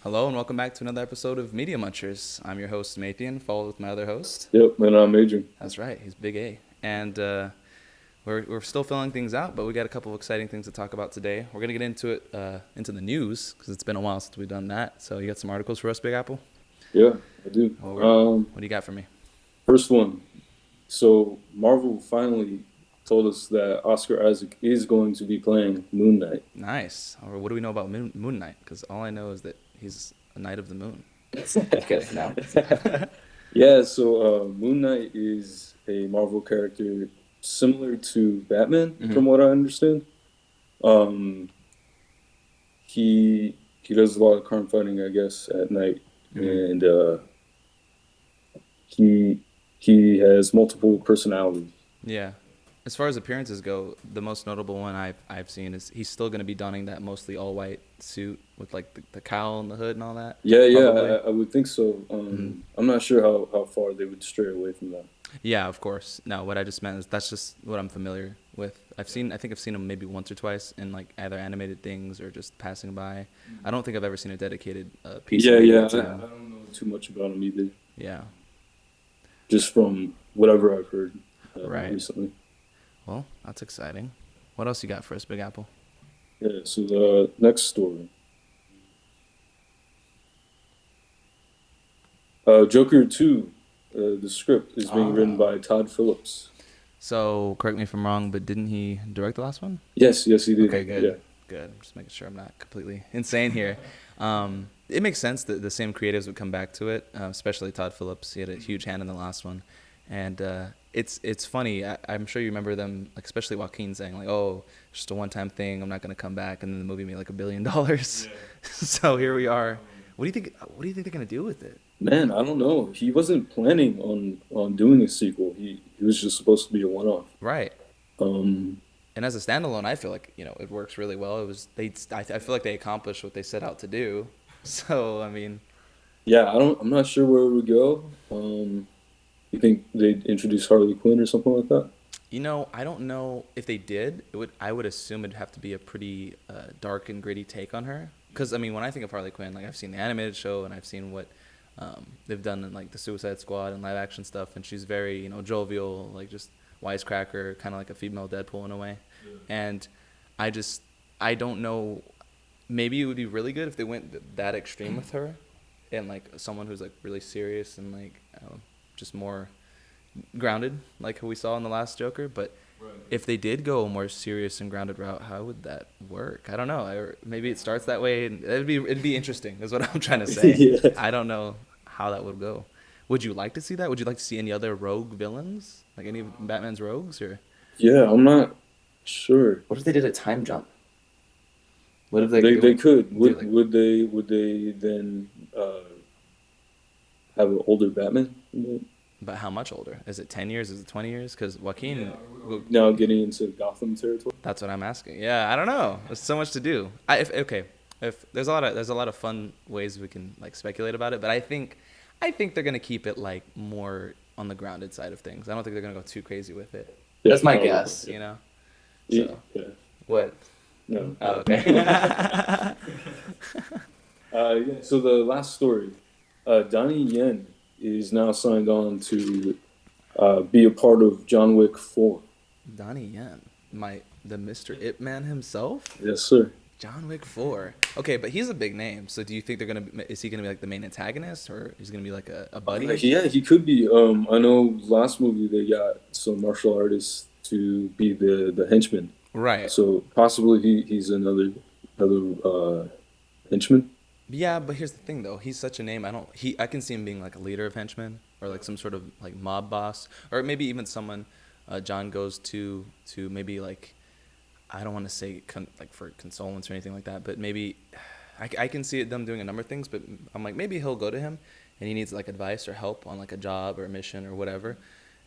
Hello and welcome back to another episode of Media Munchers. I'm your host, Mathian, followed with my other host. Yep, and I'm Adrian. That's right, he's Big A. And we're still filling things out, but we got a couple of exciting things to talk about today. We're going to get into it, into the news, because it's been a while since we've done that. So you got some articles for us, Big Apple? Yeah, I do. What do you got for me? First one. So Marvel finally told us that Oscar Isaac is going to be playing Moon Knight. Nice. Or what do we know about Moon Knight? Because all I know is that he's a knight of the moon. Okay, no. Yeah, so Moon Knight is a Marvel character similar to Batman, from what I understand. He does a lot of crime fighting, I guess, at night, and he has multiple personalities. Yeah. As far as appearances go, the most notable one I've seen is he's still going to be donning that mostly all white suit with like the cowl and the hood and all that. Yeah, probably. I would think so. I'm not sure how far they would stray away from that. Yeah, of course. No, what I just meant is that's just what I'm familiar with. I think I've seen him maybe once or twice in like either animated things or just passing by. I don't think I've ever seen a dedicated piece. Yeah, of yeah. to I him. don't know too much about him either. Yeah. Just from whatever I've heard recently. Well, that's exciting. What else you got for us, Big Apple? Yeah, so the next story. Joker 2, the script is being written by Todd Phillips. So, correct me if I'm wrong, but didn't he direct the last one? Yes, he did. Okay, good. Yeah. Good. I'm just making sure I'm not completely insane here. It makes sense that the same creatives would come back to it, especially Todd Phillips. He had a huge hand in the last one. And it's funny. I'm sure you remember them, like, especially Joaquin saying, like, oh, it's just a one-time thing. I'm not going to come back. And then the movie made like $1 billion. Yeah. So here we are. What do you think they're going to do with it? Man, I don't know. He wasn't planning on doing a sequel. He was just supposed to be a one-off. Right. And as a standalone, I feel like, it works really well. I feel like they accomplished what they set out to do. So, I mean, yeah, I'm not sure where it would go. You think they'd introduce Harley Quinn or something like that? I don't know if they did. I would assume it'd have to be a pretty dark and gritty take on her. Because, I mean, when I think of Harley Quinn, like, I've seen the animated show and I've seen what they've done in, like, the Suicide Squad and live action stuff. And she's very, jovial, like, just wisecracker, kind of like a female Deadpool in a way. Yeah. And I don't know. Maybe it would be really good if they went that extreme with her and, like, someone who's, like, really serious and, like, just more grounded, like who we saw in the last Joker. But if they did go a more serious and grounded route, how would that work? I don't know. Maybe it starts that way, and it'd be interesting. Is what I'm trying to say. Yeah. I don't know how that would go. Would you like to see that? Would you like to see any other rogue villains, like any of Batman's rogues, or? Yeah, I'm not sure. What if they did a time jump? What if they could? Would they then have an older Batman? But how much older? Is it 10 years? Is it 20 years? Because Joaquin... Now getting into Gotham territory? That's what I'm asking. Yeah, I don't know. There's so much to do. If there's a lot of fun ways we can, like, speculate about it, but I think they're going to keep it, like, more on the grounded side of things. I don't think they're going to go too crazy with it. Yeah, that's my guess, So. Yeah. What? No. Oh, okay. Yeah, so the last story, Donnie Yen is now signed on to be a part of John Wick 4. Donnie Yen, the Mr. Ip Man himself? Yes, sir. John Wick 4. Okay, but he's a big name. So do you think is he gonna be like the main antagonist, or is he gonna be like a buddy? Yeah, he could be. I know last movie they got some martial artists to be the henchman. Right. So possibly he's another henchman. Yeah, but here's the thing though. He's such a name. I can see him being like a leader of henchmen, or like some sort of like mob boss, or maybe even someone John goes to maybe, like, I don't want to say like for consolence or anything like that, but maybe I can see them doing a number of things, but I'm like, maybe he'll go to him and he needs, like, advice or help on, like, a job or a mission or whatever.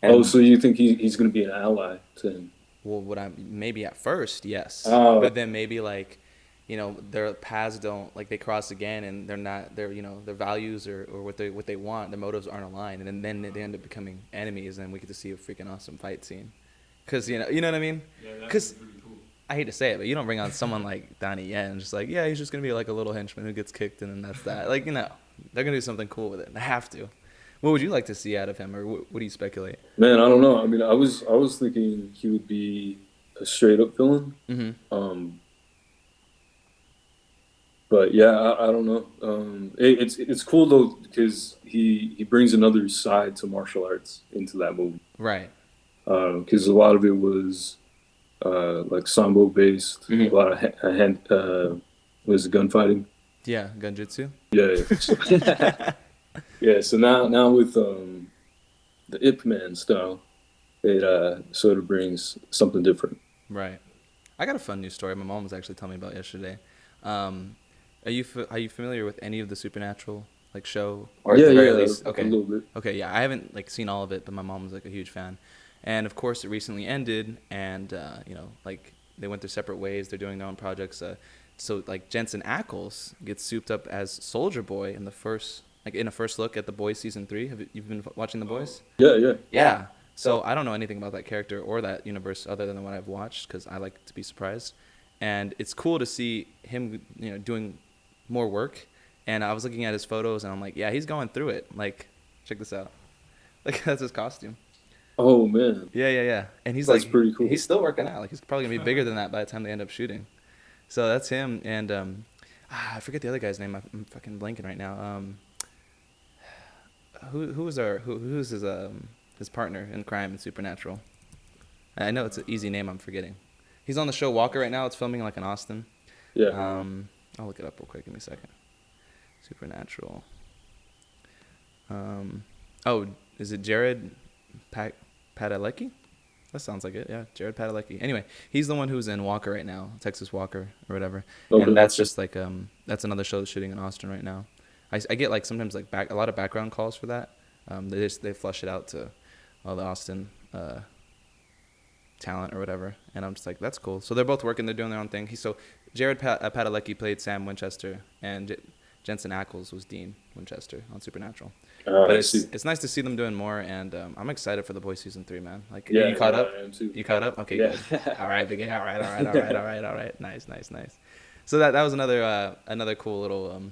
And, so you think he's going to be an ally to him? Well, maybe at first, yes. But then maybe, like, their paths don't, like, they cross again, and their values or what they want, their motives aren't aligned, and then they end up becoming enemies, and we get to see a freaking awesome fight scene. Because, you know what I mean? Yeah, that's pretty cool. I hate to say it, but you don't bring on someone like Donnie Yen just like, yeah, he's just gonna be like a little henchman who gets kicked and then that's that. Like, they're gonna do something cool with it. They have to. What would you like to see out of him, or what do you speculate? Man, I don't know. I mean, I was thinking he would be a straight up villain. Mm-hmm. But yeah, I don't know. It's cool though because he brings another side to martial arts into that movie. Right. Because a lot of it was like sambo based, a lot of hand was it gunfighting. Yeah, gunjutsu. Yeah, yeah. Yeah. So now with the Ip Man style, it sort of brings something different. Right. I got a fun news story my mom was actually telling me about yesterday. Are you familiar with any of the Supernatural show, or at Yeah, the very yeah, least? a Okay. little bit. Okay, yeah, I haven't seen all of it, but my mom was a huge fan, and of course it recently ended, and they went their separate ways. They're doing their own projects. So Jensen Ackles gets souped up as Soldier Boy in the first in a first look at The Boys season 3. Have you been watching The Boys? Yeah, yeah. Yeah. So I don't know anything about that character or that universe other than what I've watched because I like to be surprised, and it's cool to see him doing more work. And I was looking at his photos and I'm like, yeah, he's going through it. Like, check this out. That's his costume. Oh man, Yeah. And he's that's pretty cool. He's still working out. He's probably gonna be bigger than that by the time they end up shooting. So that's him. And I forget the other guy's name. I'm fucking blanking right now. Who's his partner in crime in Supernatural? I know it's an easy name. I'm forgetting. He's on the show Walker right now. It's filming in Austin. Yeah. I'll look it up real quick. Give me a second. Supernatural. Is it Jared Padalecki? That sounds like it. Yeah, Jared Padalecki. Anyway, he's the one who's in Walker right now, Texas Walker or whatever. Okay. And that's just that's another show that's shooting in Austin right now. I get sometimes a lot of background calls for that. They flush it out to all the Austin talent or whatever, and I'm just like, that's cool. So they're both working, they're doing their own thing. Jared Padalecki played Sam Winchester, and Jensen Ackles was Dean Winchester on Supernatural. But it's nice to see them doing more, and I'm excited for The Boys season 3, man. Yeah, you caught up? I am too. You caught up? Okay, Yeah. good. All right, big. All right. Nice. So that was another cool little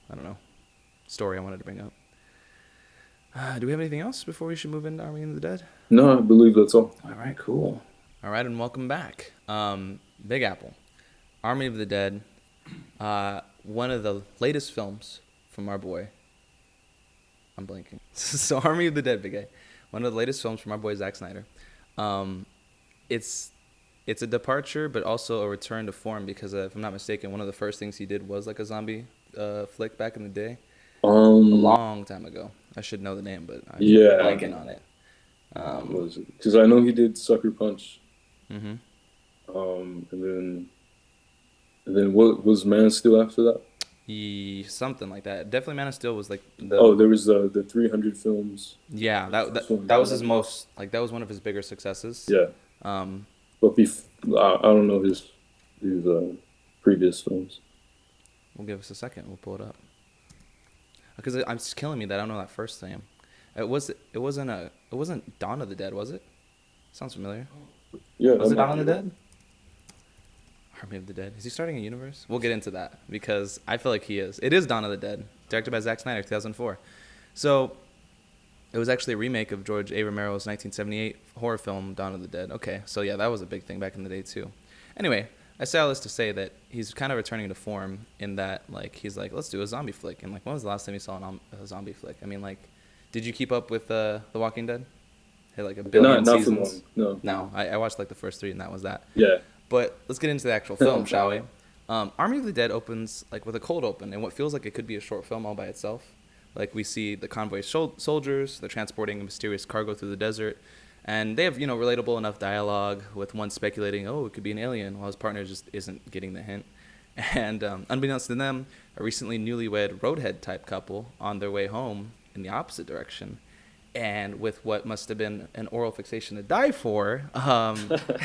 I don't know, story I wanted to bring up. Do we have anything else before we should move into Army of the Dead? No, I believe that's all. All right, cool. All right, and welcome back. Big Apple, Army of the Dead, one of the latest films from our boy. I'm blanking. So Army of the Dead, Big A, one of the latest films from our boy Zack Snyder. It's a departure, but also a return to form because, if I'm not mistaken, one of the first things he did was a zombie flick back in the day. A long time ago. I should know the name, but I'm blanking on it. Because I know he did Sucker Punch. Mm-hmm. And then what was Man of Steel after that? Something like that. Definitely Man of Steel was there was the 300 films. Yeah, that was his most that was one of his bigger successes. Yeah. But I don't know his previous films. We'll give us a second. We'll pull it up. Because it's killing me that I don't know that first name. It wasn't Dawn of the Dead, was it? Sounds familiar. Yeah. Was it Dawn of the Dead? Army of the Dead. Is he starting a universe? We'll get into that because I feel like he is. It is Dawn of the Dead, directed by Zack Snyder, 2004. So it was actually a remake of George A. Romero's 1978 horror film Dawn of the Dead. Okay, so yeah, that was a big thing back in the day too. Anyway, I say all this to say that he's kind of returning to form in that he's let's do a zombie flick. And when was the last time you saw a zombie flick? I mean, did you keep up with The Walking Dead? Had a billion seasons. For long. No, I watched the first 3 and that was that. Yeah. But let's get into the actual film, shall we? Army of the Dead opens with a cold open and what feels like it could be a short film all by itself. We see the convoy soldiers, they're transporting a mysterious cargo through the desert, and they have relatable enough dialogue with one speculating, oh, it could be an alien, while his partner just isn't getting the hint. And unbeknownst to them, a recently newlywed roadhead type couple on their way home in the opposite direction. And with what must have been an oral fixation to die for,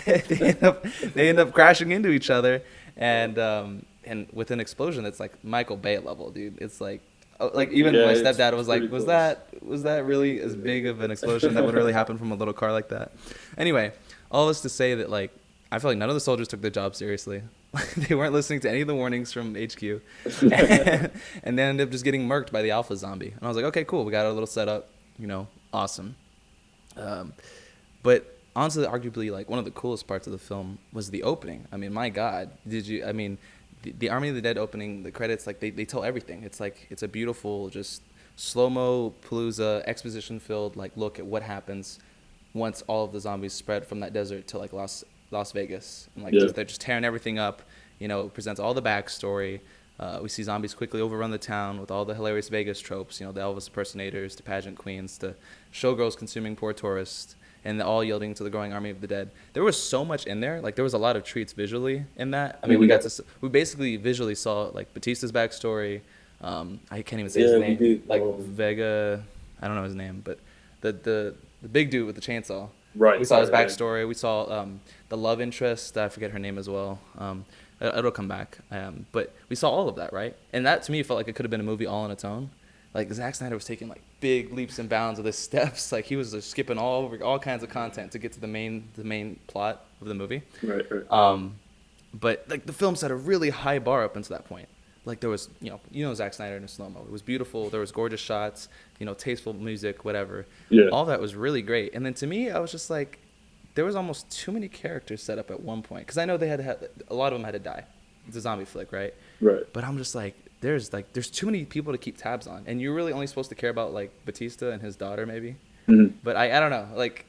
they end up crashing into each other, and with an explosion that's Michael Bay level, dude. It's even my stepdad was like, was that really as big of an explosion that would really happen from a little car like that? Anyway, all this to say that I feel like none of the soldiers took their job seriously. They weren't listening to any of the warnings from HQ, and they ended up just getting murked by the alpha zombie. And I was like, okay, cool, we got our little setup, awesome. But honestly, arguably, like one of the coolest parts of the film was the opening. I mean, my God, the Army of the Dead opening, the credits, like they tell everything. It's like it's a beautiful, just slow-mo palooza, exposition filled, like look at what happens once all of the zombies spread from that desert to like Las Vegas, and like they're just tearing everything up. It presents all the backstory. We see zombies quickly overrun the town with all the hilarious Vegas tropes. The Elvis impersonators, the pageant queens, the showgirls consuming poor tourists, and all yielding to the growing army of the dead. There was so much in there. Like there was a lot of treats visually in that. I mean, we basically visually saw like Batista's backstory. I can't even say his name. Like Vega, I don't know his name, but the big dude with the chainsaw. Right. We saw his backstory. Right. We saw the love interest. I forget her name as well. It'll come back. But we saw all of that, right? And that to me felt like it could have been a movie all on its own. Like Zack Snyder was taking like big leaps and bounds of the steps. Like he was just skipping all kinds of content to get to the main plot of the movie. Right. But like the film set a really high bar up until that point. Like there was, Zack Snyder in a slow-mo. It was beautiful. There was gorgeous shots, tasteful music, whatever. Yeah. All that was really great. And then to me, I was just like, there was almost too many characters set up at one point. Because I know they had to have, a lot of them had to die. It's a zombie flick, right? Right. But I'm just like, there's too many people to keep tabs on. And you're really only supposed to care about like Batista and his daughter maybe. Mm-hmm. But I don't know. Like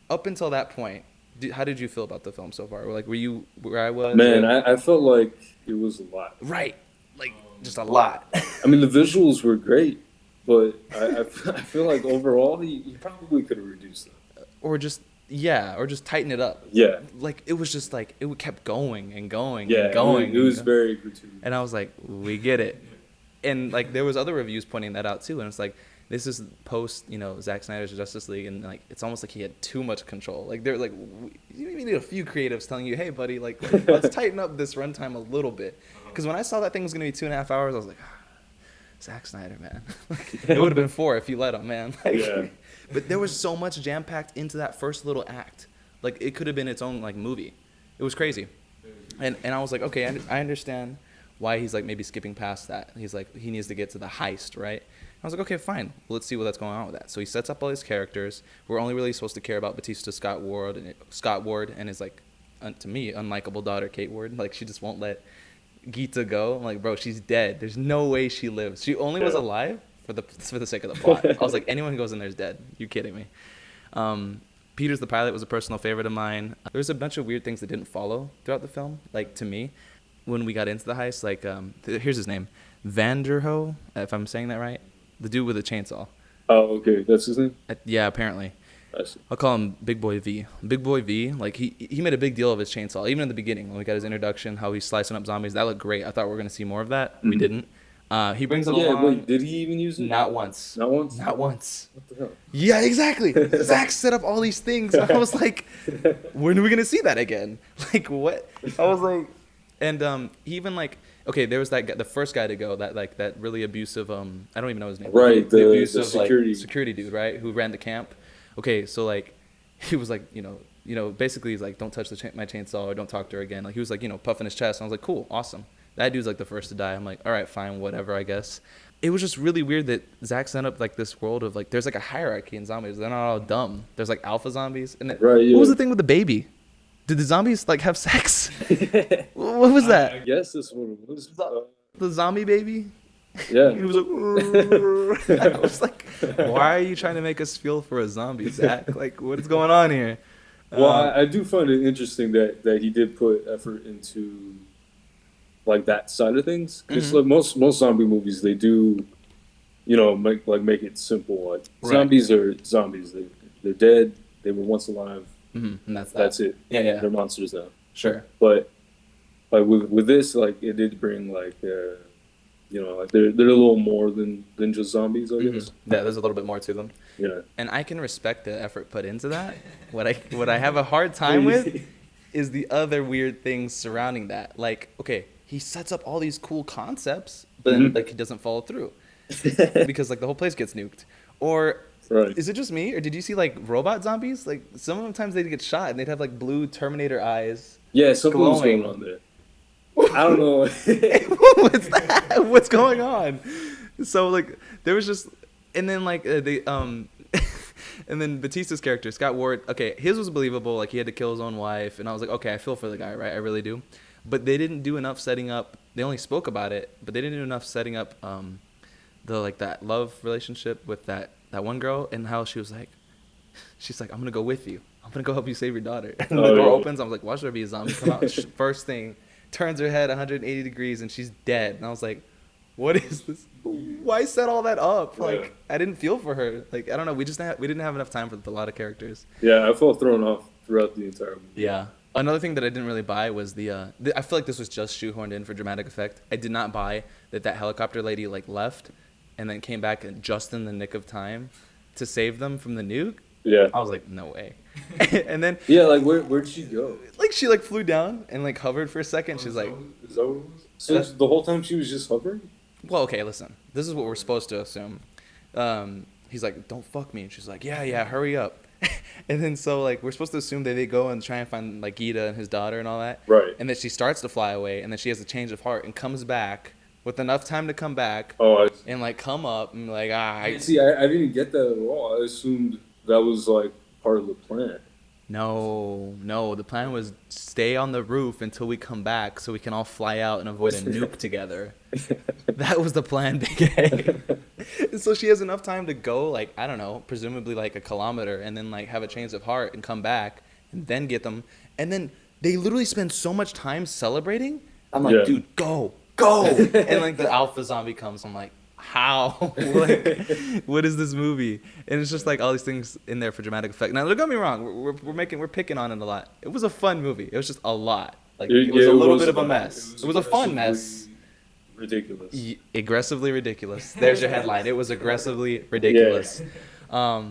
up until that point, how did you feel about the film so far? Like were you where I was? Man, I felt like it was a lot. Right. Like just a lot. I mean, the visuals were great, but I feel like overall he probably could have reduced them. Or just tighten it up. Yeah. Like it was just like it kept going and going and going. It was very gratuitous. And I was like, we get it. And like there was other reviews pointing that out too, and it's like this is post Zack Snyder's Justice League, and like it's almost like he had too much control. Like they're like you need a few creatives telling you, hey buddy, like let's tighten up this runtime a little bit. Because when I saw that thing was gonna be 2.5 hours, I was like, Zack Snyder, man. It would have been 4 if you let him, man. Like, yeah. But there was so much jam packed into that first little act. Like it could have been its own like movie. It was crazy. And I was like, okay, I understand why he's like maybe skipping past that. He's like he needs to get to the heist, right? I was like, okay, fine. Let's see what's going on with that. So he sets up all these characters. We're only really supposed to care about Batista Scott Ward and his like to me unlikable daughter Kate Ward. Like she just won't let Geeta go. I'm like, bro, she's dead. There's no way she lives. She only was alive for the sake of the plot. I was like, anyone who goes in there is dead. You're kidding me. Peters the pilot was a personal favorite of mine. There was a bunch of weird things that didn't follow throughout the film. Like to me, when we got into the heist, like here's his name, Vanderho, if I'm saying that right, the dude with the chainsaw. Oh, okay, that's his name. Yeah, apparently. I'll call him Big Boy V. Big Boy V, like he made a big deal of his chainsaw. Even in the beginning, when we got his introduction, how he's slicing up zombies, that looked great. I thought we were going to see more of that. Mm-hmm. We didn't. He brings it along. Wait, did he even use it? Not once. Not once? Not once. What the hell? Yeah, exactly. Zach set up all these things. I was like, when are we going to see that again? Like, what? I was like, and he even like, okay, there was that guy, the first guy to go, that really abusive, I don't even know his name. Right, the abusive security. Security dude, right, who ran the camp. Okay, so like, he was like, basically he's like, don't touch my chainsaw or don't talk to her again. Like he was like, puffing his chest. And I was like, cool, awesome. That dude's like the first to die. I'm like, all right, fine, whatever, I guess. It was just really weird that Zach set up like this world of like, there's like a hierarchy in zombies. They're not all dumb. There's like alpha zombies. And what was the thing with the baby? Did the zombies like have sex? What was that? I guess this one was the zombie baby. Yeah. He was like, I was like, why are you trying to make us feel for a zombie, Zach? Like, what is going on here? Well, I do find it interesting that he did put effort into like that side of things. Because like most zombie movies, they do, make it simple. Like zombies are zombies. They're dead. They were once alive. Mm-hmm. And that's it. Yeah. They're monsters now. Sure. But like with this, like it did bring like like they're a little more than just zombies, I guess. Yeah, there's a little bit more to them. Yeah. And I can respect the effort put into that. What I have a hard time with is the other weird things surrounding that. Like, okay, he sets up all these cool concepts, but then like he doesn't follow through. Because like the whole place gets nuked. Or Right. Is it just me, or did you see like robot zombies? Like sometimes they'd get shot and they'd have like blue Terminator eyes Yeah, something was glowing. going on there. I don't know. What's that? What's going on? So like there was just, and then like and then Batista's character Scott Ward. Okay, his was believable. Like he had to kill his own wife, and I was like, okay, I feel for the guy, right? I really do. But they didn't do enough setting up. They only spoke about it, but they didn't do enough setting up the like that love relationship with that one girl, and how she's like, I'm gonna go with you. I'm gonna go help you save your daughter. And the door opens. I was like, watch there be a zombie come out. First thing, turns her head 180 degrees, and she's dead. And I was like, what is this? Why set all that up? Like I didn't feel for her. Like I don't know. We didn't have enough time for a lot of characters. Yeah, I felt thrown off throughout the entire movie. Yeah. Another thing that I didn't really buy was I feel like this was just shoehorned in for dramatic effect. I did not buy that helicopter lady like left and then came back just in the nick of time to save them from the nuke. Yeah. I was like, no way. And then yeah, like where'd she go? Like she like flew down and like hovered for a second. She's like, is that what it was? So the whole time she was just hovering? Well, okay, listen. This is what we're supposed to assume. He's like, don't fuck me. And she's like, yeah, hurry up. And then so like we're supposed to assume that they go and try and find like Gita and his daughter and all that. Right. And then she starts to fly away, and then she has a change of heart and comes back with enough time to come back. And like come up and like See, I didn't get that at all. I assumed that was like part of the plan. No. The plan was stay on the roof until we come back so we can all fly out and avoid a nuke together. That was the plan, Big A. And so she has enough time to go, like, I don't know, presumably like a kilometer, and then like have a change of heart and come back and then get them. And then they literally spend so much time celebrating. I'm like, dude, go. And like the alpha zombie comes. I'm like, how? Like, what is this movie? And it's just like all these things in there for dramatic effect. Now, don't get me wrong, we're picking on it a lot. It was a fun movie. It was just a lot. Like it was a little bit of a mess. It was a fun mess. Ridiculous. Aggressively ridiculous. There's your headline. It was aggressively ridiculous. Yeah.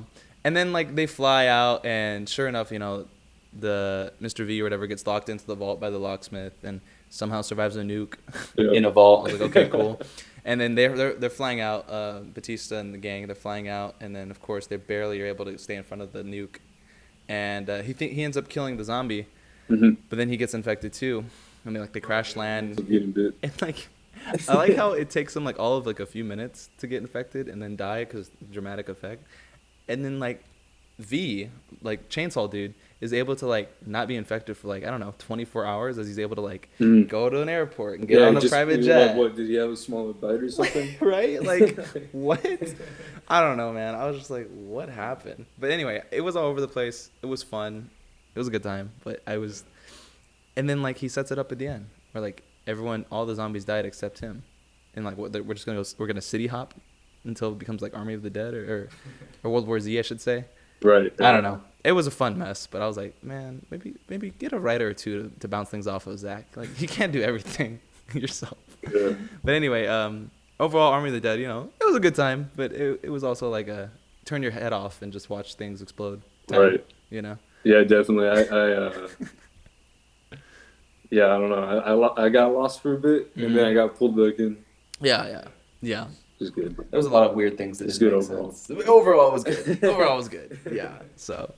And then like they fly out, and sure enough, you know, the Mr. V or whatever gets locked into the vault by the locksmith, and somehow survives a nuke in a vault. I was like, okay, cool. And then they're flying out, Batista and the gang. They're flying out, and then of course they barely are able to stay in front of the nuke, and he ends up killing the zombie, but then he gets infected too, and they crash land, and like I like how it takes them like all of like a few minutes to get infected and then die because dramatic effect, and then like V, like Chainsaw Dude, is able to like not be infected for like, I don't know, 24 hours as he's able to like go to an airport and get on a private jet. Like, what, did he have a smaller bite or something? Right? Like, what? I don't know, man. I was just like, what happened? But anyway, it was all over the place. It was fun. It was a good time. But and then like he sets it up at the end where like all the zombies died except him. And like we're gonna city hop until it becomes like Army of the Dead or World War Z, I should say. Right. I don't know. It was a fun mess, but I was like, man, maybe get a writer or two to bounce things off of, Zach. Like, you can't do everything yourself. Yeah. But anyway, overall, Army of the Dead, you know, it was a good time, but it was also like a turn your head off and just watch things explode time, right. You know? Yeah, definitely. Yeah, I don't know. I got lost for a bit, and then I got pulled back in. Yeah. It was good. There was a lot of weird things that didn't make sense. Overall, it was good. Overall, it was good. Yeah. So,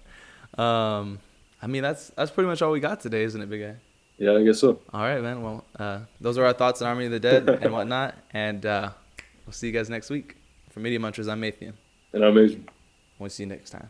I mean, that's pretty much all we got today, isn't it, Big A? Yeah, I guess so. All right, man. Well, those are our thoughts on Army of the Dead and whatnot. And we'll see you guys next week. For Media Munchers, I'm Mathian. And I'm Adrian. We'll see you next time.